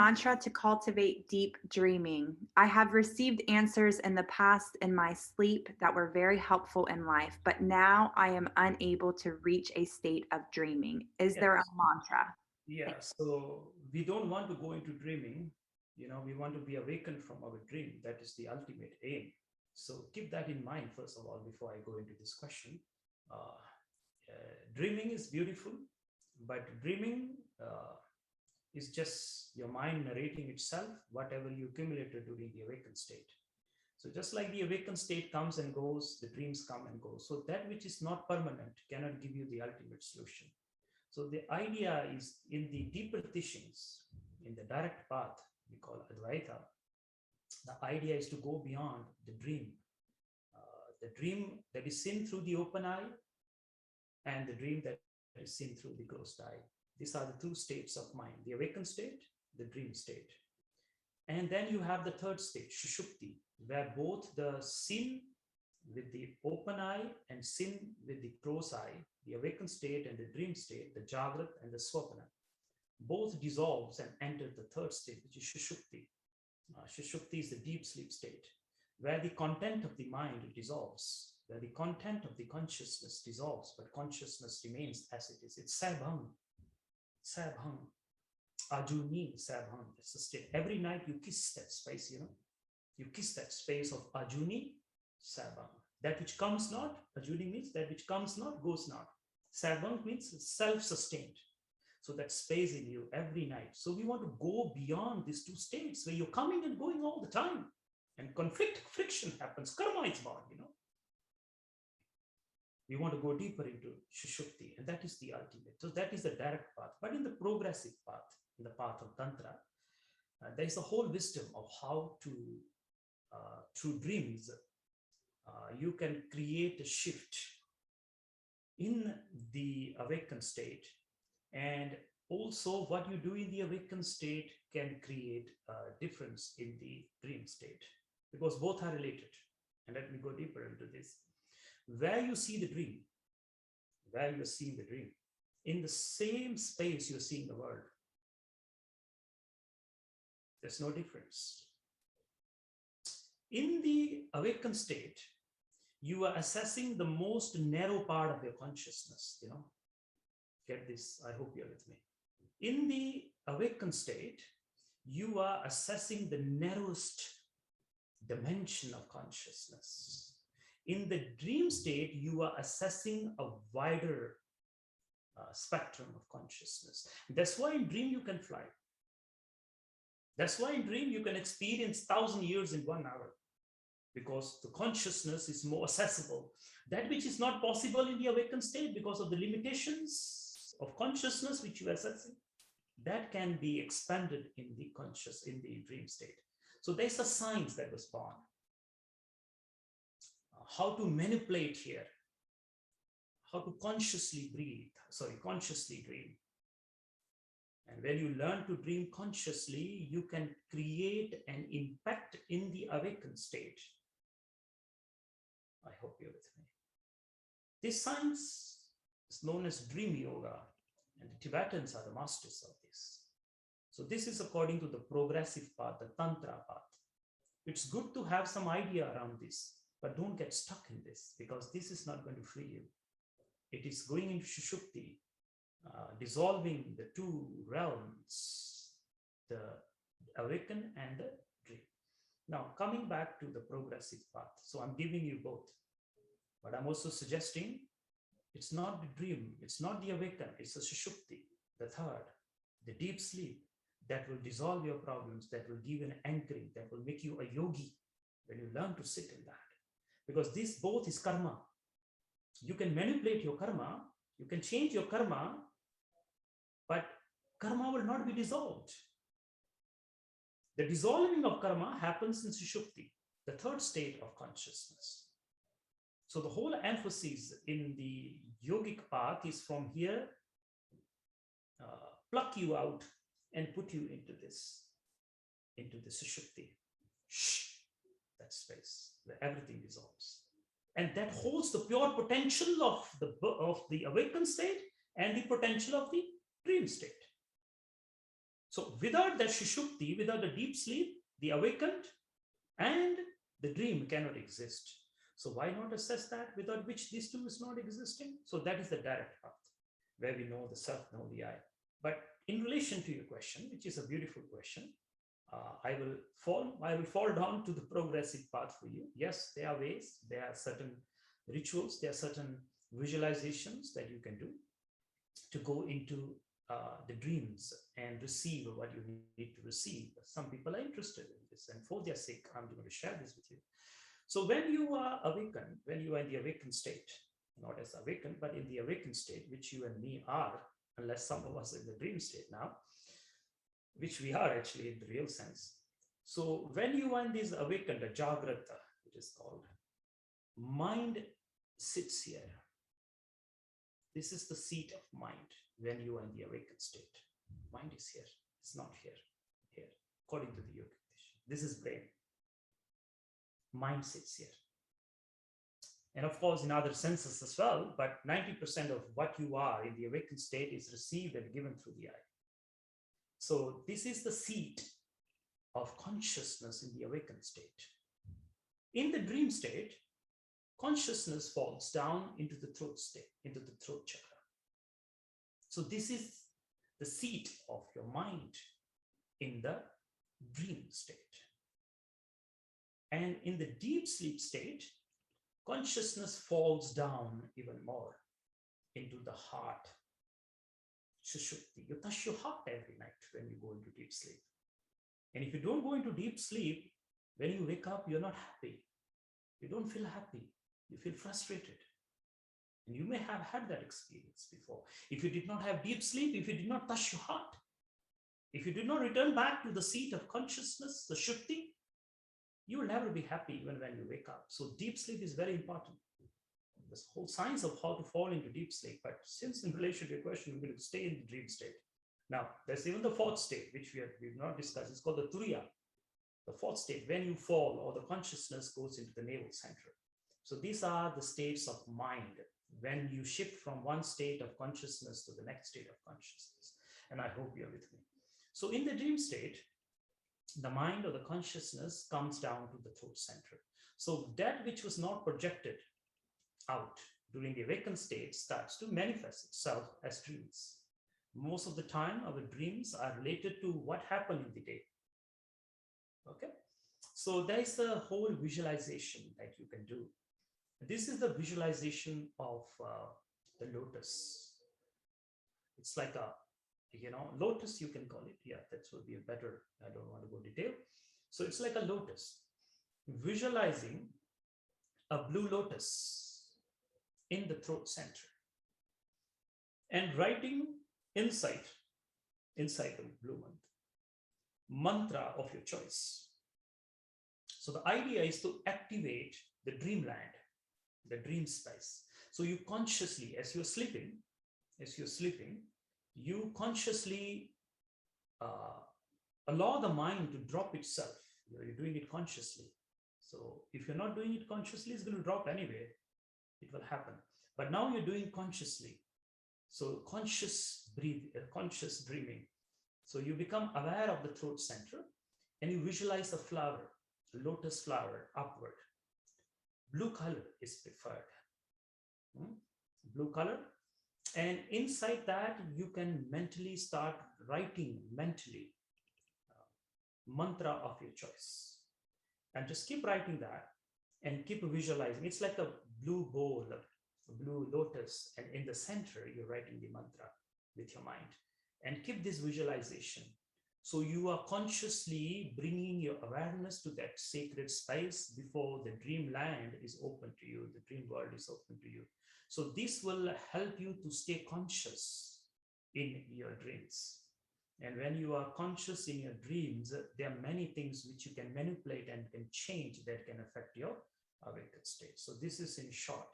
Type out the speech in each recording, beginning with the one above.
mantra to cultivate deep dreaming. I have received answers in the past in my sleep that were very helpful in life, but now I am unable to reach a state of dreaming. Is there a Yes. mantra? Yeah. So we don't want to go into dreaming. We want to be awakened from our dream. That is the ultimate aim. So keep that in mind, first of all, before I go into this question. Uh, Dreaming is beautiful, but dreaming is just your mind narrating itself, whatever you accumulated during the awakened state. So just like the awakened state comes and goes, the dreams come and go. So that which is not permanent cannot give you the ultimate solution. So the idea is in the deeper teachings, in the direct path we call Advaita, the idea is to go beyond the dream that is seen through the open eye, and the dream that is seen through the closed eye. These are the two states of mind: the awakened state, the dream state. And then you have the third state, Shushupti, where both the sin with the open eye and sin with the closed eye, the awakened state and the dream state, the Jagrat and the Swapana, both dissolves and enter the third state, which is Shushupti. Shushupti is the deep sleep state, where the content of the mind dissolves, where the content of the consciousness dissolves, but consciousness remains as it is. It's Sabhang, Sabhang, Ajuni, Sabhang. That's the state. Every night you kiss that space, you kiss that space of Ajuni, Sabhang. That which comes not, Ajuni means that which comes not, goes not. Sabhang means self-sustained. So that space in you every night. So we want to go beyond these two states where you're coming and going all the time. And friction happens. Karma is born. We want to go deeper into Shushupti, and that is the ultimate. So that is the direct path. But in the progressive path, in the path of Tantra, there is a whole wisdom of how to, through dreams, you can create a shift in the awakened state. And also, what you do in the awakened state can create a difference in the dream state, because both are related. And let me go deeper into this. Where you see the dream, where you're seeing the dream, in the same space you're seeing the world. There's no difference. In the awakened state, you are assessing the most narrow part of your consciousness. Get this, I hope you're with me. In the awakened state, you are assessing the narrowest dimension of consciousness. In the dream state, you are assessing a wider spectrum of consciousness. That's why in dream you can fly. That's why in dream you can experience 1,000 years in 1 hour, because the consciousness is more accessible. That which is not possible in the awakened state because of the limitations of consciousness which you are assessing, that can be expanded in the dream state. So there's a science that was born. How to manipulate here, how to consciously dream. And when you learn to dream consciously, you can create an impact in the awakened state. I hope you're with me. This science is known as dream yoga, and the Tibetans are the masters of this. So this is according to the progressive path, the Tantra path. It's good to have some idea around this, but don't get stuck in this, because this is not going to free you. It is going into Shushupti, dissolving the two realms, the awaken and the dream. Now, coming back to the progressive path. So I'm giving you both, but I'm also suggesting it's not the dream, it's not the awaken, it's the Shushupti, the third, the deep sleep that will dissolve your problems, that will give an anchoring, that will make you a yogi when you learn to sit in that. Because this both is karma. You can manipulate your karma, you can change your karma, but karma will not be dissolved. The dissolving of karma happens in Sushupti, the third state of consciousness. So the whole emphasis in the yogic path is from here, pluck you out and put you into the Sushupti. Shh, that space where everything dissolves. And that holds the pure potential of the awakened state and the potential of the dream state. So without that shushupti, without the deep sleep, the awakened and the dream cannot exist. So why not assess that without which these two is not existing? So that is the direct path where we know the self, know the I. But in relation to your question, which is a beautiful question, I will fall down to the progressive path for you. Yes, there are ways, there are certain rituals, there are certain visualizations that you can do to go into the dreams and receive what you need to receive. Some people are interested in this, and for their sake, I'm going to share this with you. So when you are awakened, when you are in the awakened state, not as awakened, but in the awakened state, which you and me are, unless some of us are in the dream state now, which we are actually in the real sense. So when you are in this awakened, a jagrata, it is called, mind sits here. This is the seat of mind when you are in the awakened state. Mind is here. It's not here. Here, according to the yoga tradition. This is brain. Mind sits here. And of course, in other senses as well, but 90% of what you are in the awakened state is received and given through the eye. So this is the seat of consciousness in the awakened state. In the dream state, consciousness falls down into the throat state, into the throat chakra. So this is the seat of your mind in the dream state. And in the deep sleep state, consciousness falls down even more into the heart. Sushupti. You touch your heart every night when you go into deep sleep. And if you don't go into deep sleep, when you wake up, you're not happy. You don't feel happy. You feel frustrated. And you may have had that experience before. If you did not have deep sleep, if you did not touch your heart, if you did not return back to the seat of consciousness, the Shukti, you will never be happy even when you wake up. So deep sleep is very important. This whole science of how to fall into deep sleep. But since in relation to your question, we're going to stay in the dream state. Now, there's even the fourth state, which we've not discussed. It's called the Turiya, the fourth state, when you fall or the consciousness goes into the navel center. So these are the states of mind when you shift from one state of consciousness to the next state of consciousness. And I hope you're with me. So in the dream state, the mind or the consciousness comes down to the throat center. So that which was not projected out during the awakened state starts to manifest itself as dreams. Most of the time, our dreams are related to what happened in the day. Okay, so there is a whole visualization that you can do. This is the visualization of the lotus. It's like a, lotus, you can call it. Yeah, that would be a better, I don't want to go detail. So it's like a lotus. Visualizing a blue lotus in the throat center and writing inside the blue mantra of your choice. So the idea is to activate the dreamland, the dream space. So you consciously, as you're sleeping, you consciously allow the mind to drop itself. You're doing it consciously. So if you're not doing it consciously, it's going to drop anyway. It will happen. But now you're doing consciously. So conscious dreaming. So you become aware of the throat center and you visualize a flower, a lotus flower upward. Blue color is preferred. Blue color. And inside that, you can mentally start writing mantra of your choice. And just keep writing that and keep visualizing. It's like a blue bowl, a blue lotus, and in the center, you're writing the mantra with your mind. And keep this visualization. So you are consciously bringing your awareness to that sacred space before the dreamland is open to you, the dream world is open to you. So this will help you to stay conscious in your dreams. And when you are conscious in your dreams, there are many things which you can manipulate and can change that can affect your awakened state. So this is in short.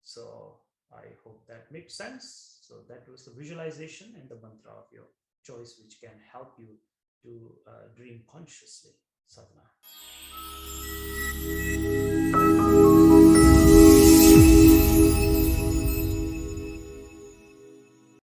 So I hope that makes sense. So that was the visualization and the mantra of your choice, which can help you to dream consciously. Sadhana.